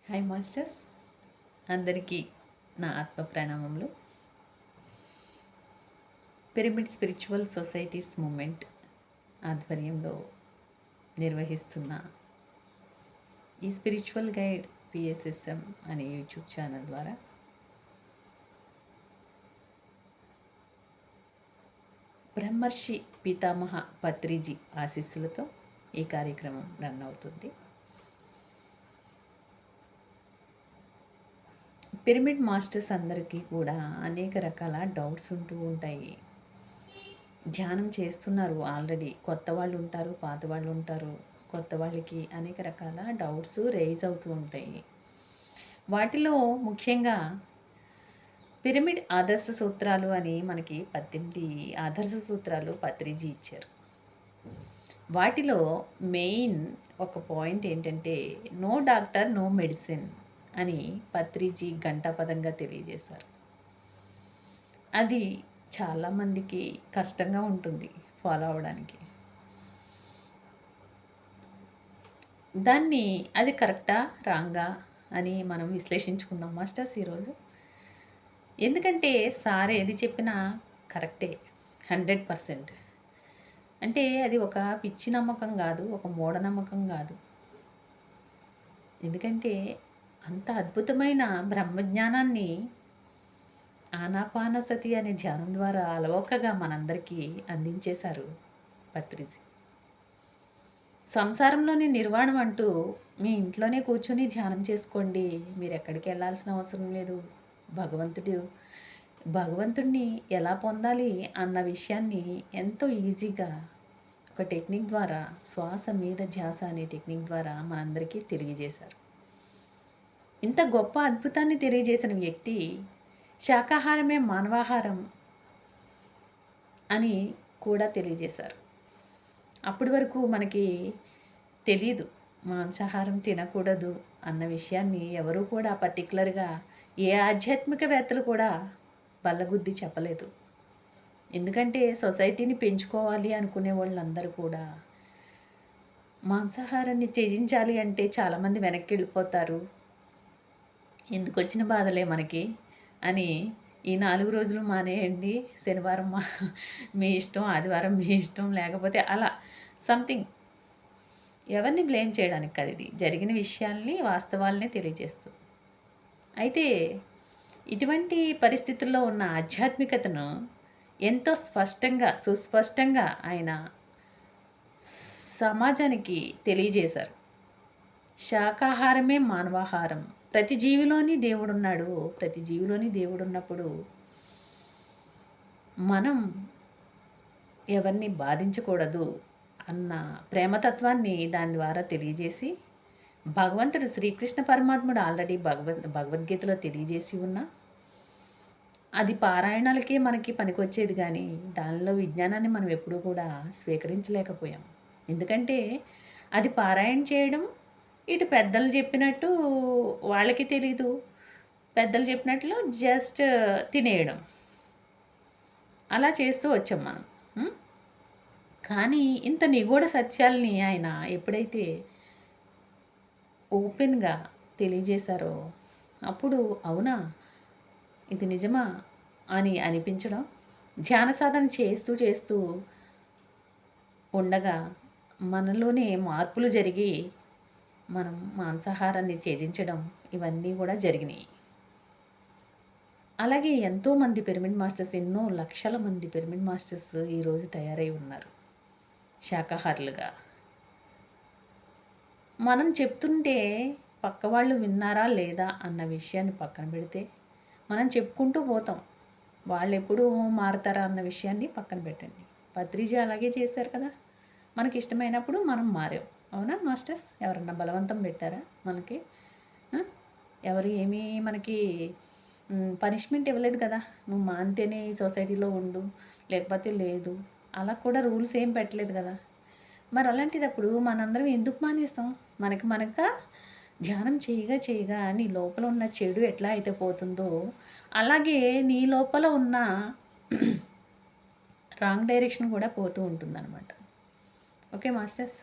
Hi masters, అందరికీ నా ఆత్మ ప్రణామములు. పిరమిడ్ స్పిరిచువల్ సొసైటీస్ మూమెంట్ ఆధ్వర్యంలో నిర్వహిస్తున్న ఈ స్పిరిచువల్ గైడ్ పిఎస్ఎస్ఎం అనే యూట్యూబ్ ఛానల్ ద్వారా బ్రహ్మర్షి పితామహ పత్రిజీ ఆశీస్సులతో ఈ కార్యక్రమం రన్ అవుతుంది. పిరమిడ్ మాస్టర్స్ అందరికీ కూడా అనేక రకాల డౌట్స్ ఉంటూ ఉంటాయి. ధ్యానం చేస్తున్నారు ఆల్రెడీ, కొత్త వాళ్ళు ఉంటారు, పాత వాళ్ళు ఉంటారు. కొత్త వాళ్ళకి అనేక రకాల డౌట్స్ రైజ్ అవుతూ ఉంటాయి. వాటిలో ముఖ్యంగా పిరమిడ్ ఆదర్శ సూత్రాలు అని మనకి 18 ఆదర్శ సూత్రాలు పత్రిజీ ఇచ్చారు. వాటిలో మెయిన్ ఒక పాయింట్ ఏంటంటే నో డాక్టర్ నో మెడిసిన్ అని పత్రిజీ ఘంటాపదంగా తెలియజేశారు. అది చాలామందికి కష్టంగా ఉంటుంది ఫాలో అవ్వడానికి. దాన్ని అది కరెక్టా రాంగా అని మనం విశ్లేషించుకుందాం మాస్టర్స్ ఈరోజు. ఎందుకంటే సార్ ఏది చెప్పినా కరెక్టే 100%. అంటే అది ఒక పిచ్చి నమ్మకం కాదు, ఒక మూఢనమ్మకం కాదు. ఎందుకంటే అంత అద్భుతమైన బ్రహ్మజ్ఞానాన్ని ఆనాపానసతి అనే ధ్యానం ద్వారా అలవోకగా మనందరికీ అందించేశారు పత్రిజీ. సంసారంలోని నిర్వాణం అంటూ మీ ఇంట్లోనే కూర్చొని ధ్యానం చేసుకోండి, మీరు ఎక్కడికి వెళ్ళాల్సిన అవసరం లేదు. భగవంతుడిని ఎలా పొందాలి అన్న విషయాన్ని ఎంతో ఈజీగా ఒక టెక్నిక్ ద్వారా, శ్వాస మీద ధ్యాస అనే టెక్నిక్ ద్వారా మనందరికీ తెలియజేశారు. ఇంత గొప్ప అద్భుతాన్ని తెలియజేసిన వ్యక్తి శాకాహారమే మానవాహారం అని కూడా తెలియజేశారు. అప్పటి వరకు మనకి తెలీదు మాంసాహారం తినకూడదు అన్న విషయాన్ని ఎవరూ కూడా పర్టికులర్గా ఏ ఆధ్యాత్మికవేత్తలు కూడా బల్లగుద్ది చెప్పలేదు. ఎందుకంటే సొసైటీని పెంచుకోవాలి అనుకునే వాళ్ళందరూ కూడా మాంసాహారాన్ని త్యజించాలి అంటే చాలామంది వెనక్కి వెళ్ళిపోతారు. ఎందుకు వచ్చిన బాధలే మనకి అని ఈ 4 రోజులు మానేయండి, శనివారం మీ ఇష్టం, ఆదివారం మీ ఇష్టం, లేకపోతే అలా సంథింగ్. ఎవరిని బ్లేమ్ చేయడానికి కాదు, ఇది జరిగిన విషయాల్ని, వాస్తవాల్ని తెలియజేస్తూ. అయితే ఇటువంటి పరిస్థితుల్లో ఉన్న ఆధ్యాత్మికతను ఎంతో స్పష్టంగా, సుస్పష్టంగా ఆయన సమాజానికి తెలియజేశారు. శాకాహారమే మానవాహారం, ప్రతి జీవిలోని దేవుడున్నాడు. ప్రతి జీవిలోని దేవుడున్నప్పుడు మనం ఎవరిని బాధించకూడదు అన్న ప్రేమతత్వాన్ని దాని ద్వారా తెలియజేసి, భగవంతుడు శ్రీకృష్ణ పరమాత్ముడు ఆల్రెడీ భగవద్గీతలో తెలియజేసి ఉన్నా అది పారాయణాలకే మనకి పనికొచ్చేది, కానీ దానిలో విజ్ఞానాన్ని మనం ఎప్పుడూ కూడా స్వీకరించలేకపోయాం. ఎందుకంటే అది పారాయణ చేయడం, ఇటు పెద్దలు చెప్పినట్టు వాళ్ళకి తెలీదు, పెద్దలు చెప్పినట్లు జస్ట్ తినేయడం, అలా చేస్తూ వచ్చాం మనం. కానీ ఇంత నిగూఢ సత్యాల్ని ఆయన ఎప్పుడైతే ఓపెన్గా తెలియజేశారో అప్పుడు అవునా ఇది నిజమా అని అనిపించడం, ధ్యాన సాధన చేస్తూ చేస్తూ ఉండగా మనలోనే మార్పులు జరిగి మనం మాంసాహారాన్ని త్యజించడం, ఇవన్నీ కూడా జరిగినాయి. అలాగే ఎంతోమంది పిరమిడ్ మాస్టర్స్, ఎన్నో లక్షల మంది పిరమిడ్ మాస్టర్స్ ఈరోజు తయారై ఉన్నారు శాకాహారులుగా. మనం చెప్తుంటే పక్క వాళ్ళు విన్నారా లేదా అన్న విషయాన్ని పక్కన పెడితే మనం చెప్పుకుంటూ పోతాం, వాళ్ళు ఎప్పుడు మారతారా అన్న విషయాన్ని పక్కన పెట్టండి. పత్రిజీ అలాగే చేశారు కదా, మనకి ఇష్టమైనప్పుడు మనం మారాం. అవునా మాస్టర్స్? ఎవరన్నా బలవంతం పెట్టారా మనకి? ఎవరు ఏమీ మనకి పనిష్మెంట్ ఇవ్వలేదు కదా, నువ్వు మాంతేనే ఈ సొసైటీలో ఉండు, లేకపోతే లేదు, అలా కూడా రూల్స్ ఏం పెట్టలేదు కదా. మరి అలాంటిదప్పుడు మనందరం ఎందుకు మానేస్తాం? మనక ధ్యానం చేయగా చేయగా నీ లోపల ఉన్న చెడు ఎట్లా అయితే పోతుందో, అలాగే నీ లోపల ఉన్న రాంగ్ డైరెక్షన్ కూడా పోతూ ఉంటుందన్నమాట. Okay masters?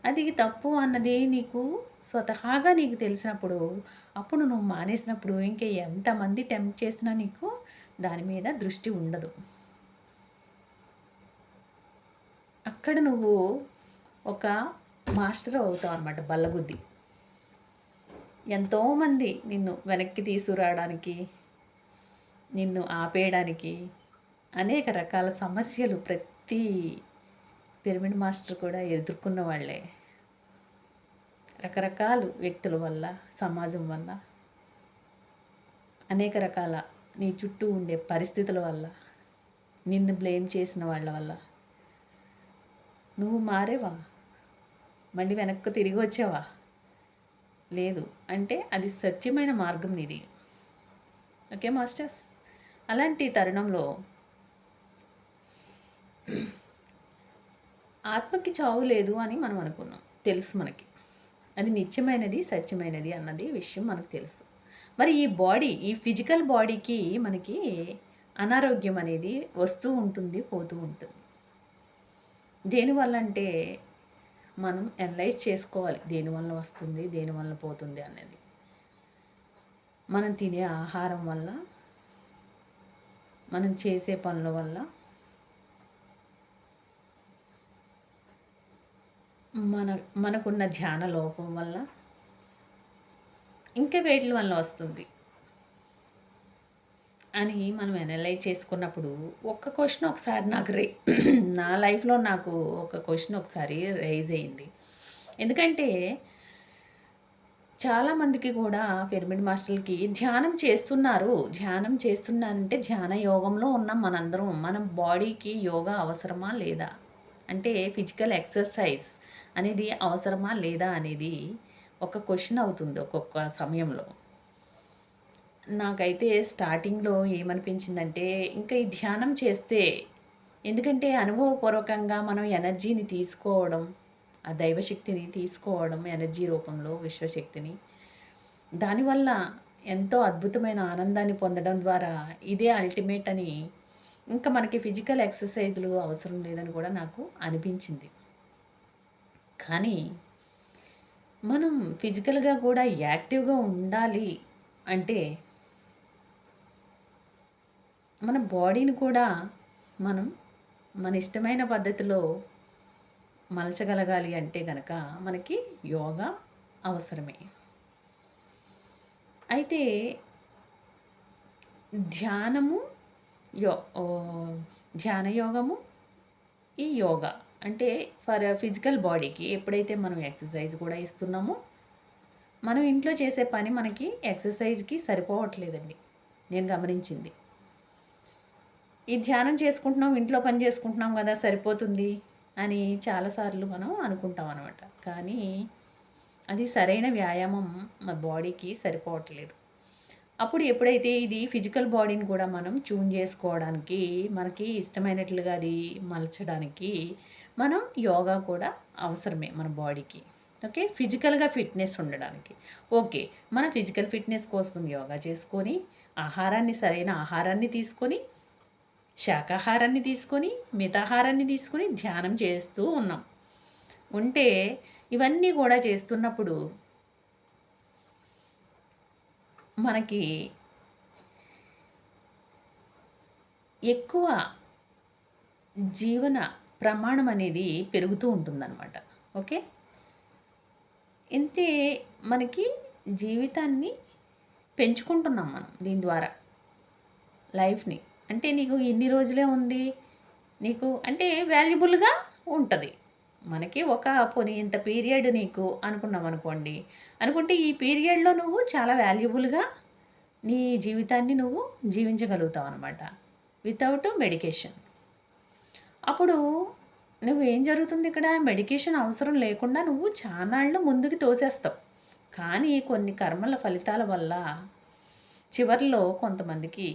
అది తప్పు అన్నది నీకు స్వతహాగా నీకు తెలిసినప్పుడు, అప్పుడు నువ్వు మానేసినప్పుడు ఇంక ఎంతమంది టెంప్ట్ చేసినా నీకు దాని మీద దృష్టి ఉండదు. అక్కడ నువ్వు ఒక మాస్టర్ అవుతావు అన్నమాట బల్లగుద్ది. ఎంతోమంది నిన్ను వెనక్కి తీసుకురావడానికి, నిన్ను ఆపేయడానికి అనేక రకాల సమస్యలు ప్రతి పిరమిడ్ మాస్టర్ కూడా ఎదుర్కొన్న వాళ్ళే. రకరకాల వ్యక్తుల వల్ల, సమాజం వల్ల, అనేక రకాల నీ చుట్టూ ఉండే పరిస్థితుల వల్ల, నిన్ను బ్లేమ్ చేసిన వాళ్ళ వల్ల నువ్వు మారేవా? మళ్ళీ వెనక్కి తిరిగి వచ్చావా? లేదు అంటే అది సత్యమైన మార్గం నీది. ఓకే మాస్టర్స్, అలాంటి తరుణంలో ఆత్మకి చావు లేదు అని మనం అనుకున్నాం, తెలుసు మనకి. అది నిత్యమైనది, సత్యమైనది అన్నది విషయం మనకు తెలుసు. మరి ఈ బాడీ, ఈ ఫిజికల్ బాడీకి మనకి అనారోగ్యం అనేది వస్తూ ఉంటుంది, పోతూ ఉంటుంది. దేనివల్ల అంటే మనం అనలైజ్ చేసుకోవాలి, దేనివల్ల వస్తుంది, దేనివల్ల పోతుంది అనేది. మనం తినే ఆహారం వల్ల, మనం చేసే పనుల వల్ల, మనకున్న ధ్యాన లోపం వల్ల, ఇంకా వేటి వల్ల వస్తుంది అని మనం అనలైజ్ చేసుకున్నప్పుడు ఒక్క క్వశ్చన్ ఒకసారి నాకు నా లైఫ్లో నాకు ఒక క్వశ్చన్ ఒకసారి రైజ్ అయింది. ఎందుకంటే చాలామందికి కూడా పిరమిడ్ మాస్టర్లకి ధ్యానం చేస్తున్నారంటే ధ్యాన యోగంలో ఉన్నాం మనందరం. మన బాడీకి యోగా అవసరమా లేదా, అంటే ఫిజికల్ ఎక్సర్సైజ్ అనేది అవసరమా లేదా అనేది ఒక క్వశ్చన్ అవుతుంది ఒక్కొక్క సమయంలో. నాకైతే స్టార్టింగ్లో ఏమనిపించిందంటే ఇంకా ఈ ధ్యానం చేస్తే, ఎందుకంటే అనుభవపూర్వకంగా మనం ఎనర్జీని తీసుకోవడం, ఆ దైవశక్తిని తీసుకోవడం ఎనర్జీ రూపంలో, విశ్వశక్తిని, దానివల్ల ఎంతో అద్భుతమైన ఆనందాన్ని పొందడం ద్వారా ఇదే అల్టిమేట్ అని, ఇంకా మనకి ఫిజికల్ ఎక్సర్సైజులు అవసరం లేదని కూడా నాకు అనిపించింది. కానీ మనం ఫిజికల్గా కూడా యాక్టివ్గా ఉండాలి అంటే మన బాడీని కూడా మనం మన ఇష్టమైన పద్ధతిలో మలచగలగాలి అంటే కనుక మనకి యోగా అవసరమే. అయితే ధ్యానము, ధ్యాన యోగము, ఈ యోగా అంటే ఫర్ ఫిజికల్ బాడీకి ఎప్పుడైతే మనం ఎక్సర్సైజ్ కూడా ఇస్తున్నామో, మనం ఇంట్లో చేసే పని మనకి ఎక్సర్సైజ్కి సరిపోవట్లేదండి నేను గమనించింది. ఈ ధ్యానం చేసుకుంటున్నాం, ఇంట్లో పని చేసుకుంటున్నాం కదా సరిపోతుంది అని చాలాసార్లు మనం అనుకుంటాం అనమాట. కానీ అది సరైన వ్యాయామం మా బాడీకి సరిపోవట్లేదు. అప్పుడు ఎప్పుడైతే ఇది ఫిజికల్ బాడీని కూడా మనం ట్యూన్ చేసుకోవడానికి, మనకి ఇష్టమైనట్లుగా అది మలచడానికి మనం యోగా కూడా అవసరమే మన బాడీకి. ఓకే, ఫిజికల్గా ఫిట్నెస్ ఉండడానికి. ఓకే, మన ఫిజికల్ ఫిట్నెస్ కోసం యోగా చేసుకొని, సరైన ఆహారాన్ని తీసుకొని, శాకాహారాన్ని తీసుకొని, మితాహారాన్ని తీసుకొని ధ్యానం చేస్తూ ఉన్నాం. ఉంటే ఇవన్నీ కూడా చేస్తున్నప్పుడు మనకి ఎక్కువ జీవన ప్రమాణం అనేది పెరుగుతూ ఉంటుందన్నమాట. ఓకే, ఇంతే మనకి జీవితాన్ని పెంచుకుంటున్నాం మనం దీని ద్వారా, లైఫ్ని. అంటే నీకు ఇన్ని రోజులే ఉంది, నీకు అంటే వాల్యుబుల్గా ఉంటుంది. మనకి ఒక పోనీ ఇంత పీరియడ్ నీకు అనుకున్నాం అనుకోండి, అనుకుంటే ఈ పీరియడ్లో నువ్వు చాలా వాల్యుబుల్గా నీ జీవితాన్ని నువ్వు జీవించగలుగుతావు అనమాట, వితౌట్ మెడికేషన్. అప్పుడు నువ్వేం జరుగుతుంది ఇక్కడ, మెడికేషన్ అవసరం లేకుండా నువ్వు చానాళ్ళు ముందుకు తోసేస్తావు. కానీ కొన్ని కర్మల ఫలితాల వల్ల చివరిలో కొంతమందికి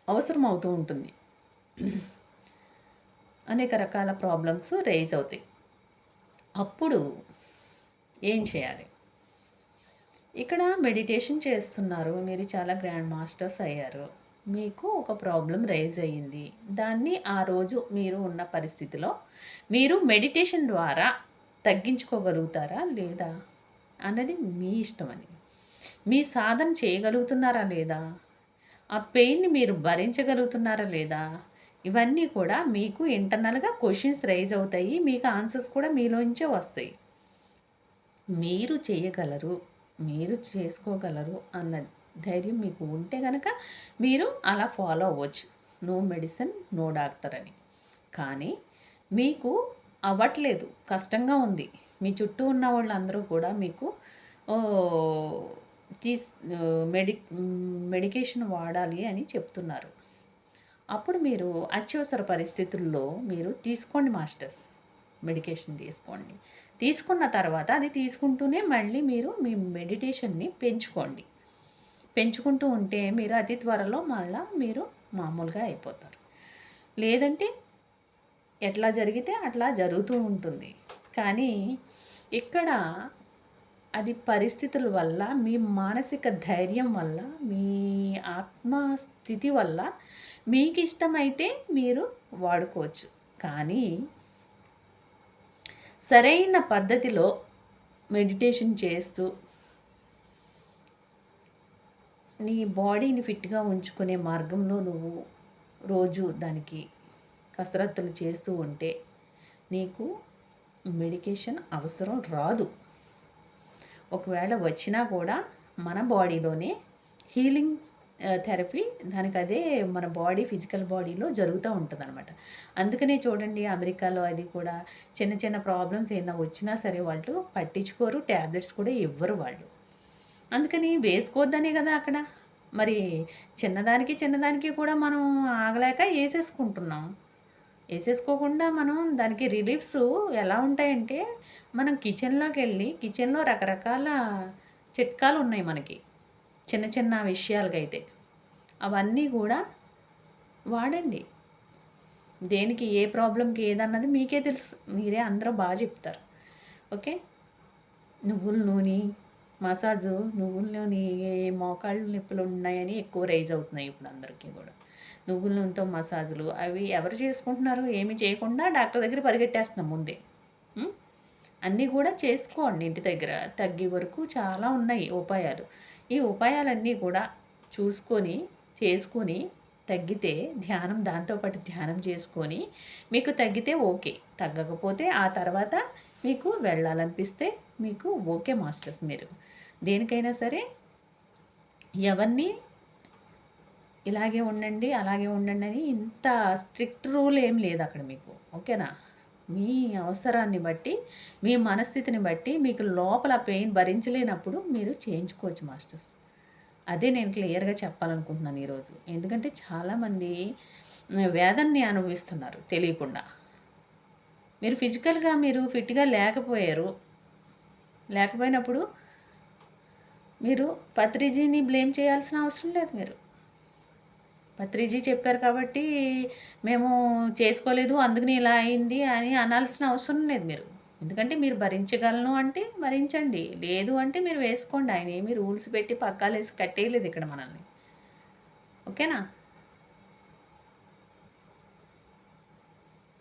అవసరం అవుతూ ఉంటుంది. అనేక రకాల ప్రాబ్లమ్స్ రైజ్ అవుతాయి. అప్పుడు ఏం చేయాలి? ఇక్కడ మెడిటేషన్ చేస్తున్నారు, మీరు చాలా గ్రాండ్ మాస్టర్స్ అయ్యారు, మీకు ఒక ప్రాబ్లం రైజ్ అయ్యింది. దాన్ని ఆ రోజు మీరు ఉన్న పరిస్థితిలో మీరు మెడిటేషన్ ద్వారా తగ్గించుకోగలుగుతారా లేదా? అన్నది మీ ఇష్టం అని. మీ సాధన చేయగలుగుతున్నారా లేదా? ఆ పెయిన్‌ని మీరు భరించగలుగుతున్నారా లేదా? ఇవన్నీ కూడా మీకు ఇంటర్నల్‌గా క్వెషన్స్ రైజ్ అవుతాయి. మీకు ఆన్సర్స్ కూడా మీలోంచే వస్తాయి. మీరు చేయగలరు, మీరు చేసుకోగలరు అన్న ధైర్యం మీకు ఉంటే గనక మీరు అలా ఫాలో అవ్వచ్చు. నో మెడిసిన్, నో డాక్టర్ అని. కానీ మీకు అవ్వట్లేదు, కష్టంగా ఉంది. మీ చుట్టూ ఉన్న వాళ్ళందరూ కూడా మీకు ఓహ్! తీస్ మెడికేషన్ వాడాలి అని చెప్తున్నారు. అప్పుడు మీరు అత్యవసర పరిస్థితుల్లో మీరు తీసుకోండి మాస్టర్స్. మెడికేషన్ తీసుకోండి. తీసుకున్న తర్వాత అది తీసుకుంటూనే మళ్ళీ మీరు మీ మెడిటేషన్‌ని పెంచుకోండి. పెంచుకుంటూ ఉంటే మీరు అతి త్వరలో మళ్ళా మీరు మామూలుగా అయిపోతారు. లేదంటే ఎట్లా జరిగితే అట్లా జరుగుతూ ఉంటుంది. కానీ ఇక్కడ అది పరిస్థితుల వల్ల, మీ మానసిక ధైర్యం వల్ల, మీ ఆత్మస్థితి వల్ల మీకిష్టమైతే మీరు వాడుకోవచ్చు. కానీ సరైన పద్ధతిలో మెడిటేషన్ చేస్తూ నీ బాడీని ఫిట్‌గా ఉంచుకునే మార్గంలో నువ్వు రోజు దానికి కసరత్తులు చేస్తూ ఉంటే నీకు మెడికేషన్ అవసరం రాదు. ఒకవేళ వచ్చినా కూడా మన బాడీలోనే హీలింగ్ థెరపీ దానికదే మన బాడీ ఫిజికల్ బాడీలో జరుగుతూ ఉంటుందనమాట. అందుకనే చూడండి అమెరికాలో అది కూడా చిన్న చిన్న ప్రాబ్లమ్స్ ఏమైనా వచ్చినా సరే వాళ్ళు పట్టించుకోరు. టాబ్లెట్స్ కూడా ఇవ్వరు వాళ్ళు. అందుకని వేసుకోవద్దనే కదా అక్కడ. మరి చిన్నదానికి కూడా మనం ఆగలేక ఏసేసుకుంటున్నాం. ఏసేసుకోకుండా మనం దానికి రిలీఫ్స్ ఎలా ఉంటాయంటే, మనం కిచెన్‌లోకెళ్ళి కిచెన్‌లో రకరకాల చిట్కాలున్నాయి మనకి. చిన్న చిన్న విషయాలకైతే. అవన్నీ గూడా వాడండి. దేనికి ఏ ప్రాబ్లమ్‌కి ఏదన్నది మీకే తెలుసు. మీరే అందరూ చెప్తారు. ఓకే. నువ్వుల నూనె, మసాజు, నువ్వుల నూనె మోకాళ్ళు నొప్పులున్నాయని ఎక్కువ రైజ్ అవుతున్నాయి ఇప్పుడు అందరికీ గూడా. నువ్వుల నూనెతో మసాజులు అవి ఎవరు చేసుకుంటున్నారు? ఏమి చేయకుండా డాక్టర్ దగ్గర పరిగెట్టేస్తున్నాం ముందే. హ్మ్. అన్నీ కూడా చేసుకోండి ఇంటి దగ్గర. తగ్గే వరకు చాలా ఉన్నాయి ఉపాయాలు. ఈ ఉపాయాలన్నీ కూడా చూసుకొని, చేసుకొని తగ్గితే దాంతో పాటు ధ్యానం చేసుకొని మీకు తగ్గితే ఓకే. తగ్గకపోతే ఆ తర్వాత మీకు వెళ్ళాలనిపిస్తే మీకు ఓకే మాస్టర్స్ మీరు. దేనికైనా సరే ఎవరిని ఇలాగే ఉండండి, అలాగే ఉండండి అని ఇంత స్ట్రిక్ట్ రూల్ ఏం లేదు అక్కడ మీకు. ఓకేనా? మీ అవసరాన్ని బట్టి, మీ మనస్థితిని బట్టి మీకు లోపల పెయిన్ భరించలేనప్పుడు మీరు చేయించుకోవచ్చు మాస్టర్స్. అదే నేను క్లియర్‌గా చెప్పాలనుకుంటున్నాను ఈరోజు. ఎందుకంటే చాలామంది వేదనని అనుభవిస్తున్నారు తెలియకుండా. మీరు ఫిజికల్‌గా మీరు ఫిట్‌గా లేకపోయినప్పుడు మీరు పత్రిజీని బ్లేమ్ చేయాల్సిన అవసరం లేదు మీరు. పత్రిజీ చెప్పారు కాబట్టి మేము చేసుకోలేదు అందుకని ఇలా అయింది అని అనాల్సిన అవసరం లేదు మీరు. ఎందుకంటే మీరు భరించగలను అంటే భరించండి. లేదు అంటే మీరు వేసుకోండి. ఆయన ఏమి రూల్స్ పెట్టి పగ్గాలేసి కట్టేయలేదు ఇక్కడ మనల్ని. ఓకేనా?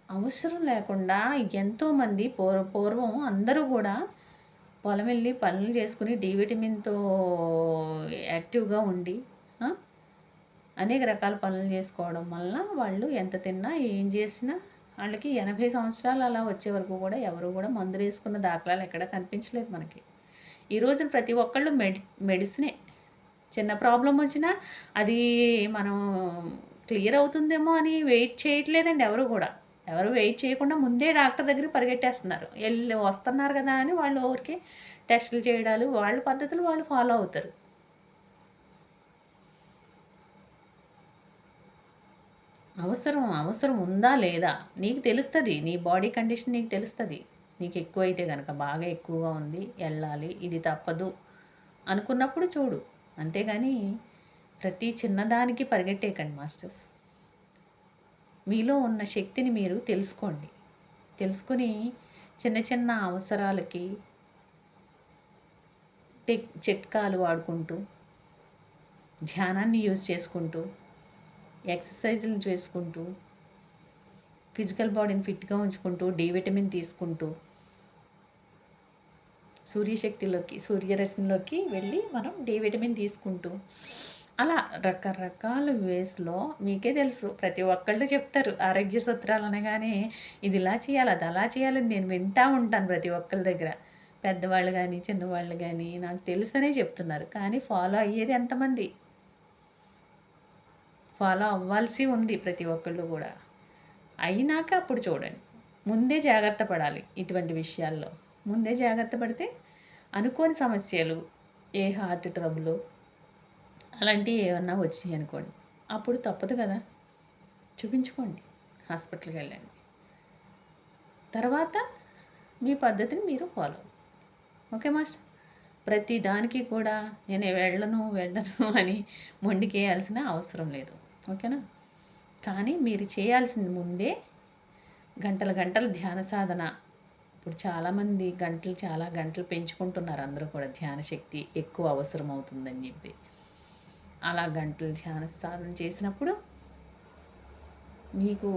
అవసరం లేకుండా ఎంతోమంది పూర్వం అందరూ కూడా పొలం వెళ్ళి పనులు చేసుకుని డి విటమిన్‌తో యాక్టివ్‌గా ఉండి అనేక రకాల పనులు చేసుకోవడం వలన వాళ్ళు ఎంత తిన్నా, ఏం చేసినా ఆళ్ళకి 80 సంవత్సరాలు అలా వచ్చే వరకు కూడా ఎవరు కూడా మందులేసుకున్న దాఖలాలు ఎక్కడా కనిపించలేదు మనకి. ఈ రోజున ప్రతి ఒక్కళ్ళు మెడిసినే. చిన్న ప్రాబ్లమ్ వచ్చినా అది మనం క్లియర్ అవుతుందేమో అని వెయిట్ చేయట్లేదండి ఎవరు కూడా. ఎవరు వెయిట్ చేయకుండా ముందే డాక్టర్ దగ్గరికి పరిగెట్టేస్తున్నారు. వస్తున్నారు కదా అని వాళ్ళు ఊరికే టెస్టులు చేయడాలు, వాళ్ళ పద్ధతులు వాళ్ళు ఫాలో అవుతారు. అవసరం ఉందా లేదా? నీకు తెలుస్తది. నీ బాడీ కండిషన్ నీకు తెలుస్తది. నీకు ఎక్కువైతే గనక బాగా ఎక్కువగా ఉంది, ఎళ్ళాలి, ఇది తప్పదు అనుకున్నప్పుడు చూడు. అంతేగాని ప్రతి చిన్నదానికి పరిగెట్టేయకండి మాస్టర్స్. మీలో ఉన్న శక్తిని మీరు తెలుసుకోండి. తెలుసుకొని చిన్న చిన్న అవసరాలకి చిట్కాలు వాడుకుంటూ, ధ్యానాన్ని యూజ్ చేసుకుంటూ, ఎక్సర్సైజులు చేసుకుంటూ, ఫిజికల్ బాడీని ఫిట్‌గా ఉంచుకుంటూ, డి విటమిన్ తీసుకుంటూ, సూర్యశక్తిలోకి, సూర్యరశ్మిలోకి వెళ్ళి మనం డి విటమిన్ తీసుకుంటూ అలా రకరకాల వేస్‌లో మీకే తెలుసు. ప్రతి ఒక్కళ్ళు చెప్తారు. ఆరోగ్య సూత్రాలు అనగానే ఇది ఇలా చేయాలి, అది అలా చేయాలని నేను వింటా ఉంటాను ప్రతి ఒక్కళ్ళ దగ్గర. పెద్దవాళ్ళు గానీ, చిన్నవాళ్ళు గానీ నాకు తెలుసనే చెప్తున్నారు. కానీ ఫాలో అయ్యేది ఎంతమంది? ఫాలో అవ్వాల్సి ఉంది ప్రతి ఒక్కళ్ళు గూడా. అయినాక అప్పుడు చూడండి. ముందే జాగ్రత్త పడాలి ఇటువంటి విషయాల్లో. ముందే జాగ్రత్త పడితే అనుకోని సమస్యలు, ఏ హార్ట్ ట్రబులు అలాంటివి ఏమన్నా వచ్చినాయనుకోండి, అప్పుడు తప్పదు కదా! చూపించుకోండి. హాస్పిటల్‌కి వెళ్ళండి. తర్వాత మీ పద్ధతిని మీరు ఫాలో ఓకే మాస్టర్. ప్రతి దానికి కూడా నేను వెళ్ళను అని మొండికేయాల్సిన అవసరం లేదు. ఓకేనా? కానీ మీరు చేయాల్సింది ముందే గంటలు గంటలు ధ్యాన సాధన. ఇప్పుడు చాలామంది చాలా గంటలు పెంచుకుంటున్నారు అందరూ కూడా ధ్యాన శక్తి ఎక్కువ అవసరం అవుతుందని చెప్పి. అలా గంటలు ధ్యాన సాధన చేసినప్పుడు మీకు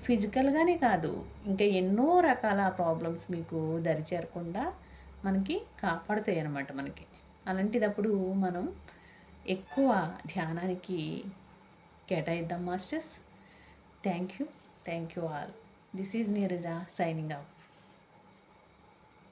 ఫిజికల్‌గానే కాదు, ఇంకా ఎన్నో రకాల ప్రాబ్లమ్స్ మీకు దరిచేరకుండా మనకి కాపాడుతాయన్నమాట మనకి. అలాంటిదప్పుడు మనం ఎక్కువ ధ్యానానికి కేటాయిద్దాం masters. Thank you. Thank you all. This is Neeraja signing of.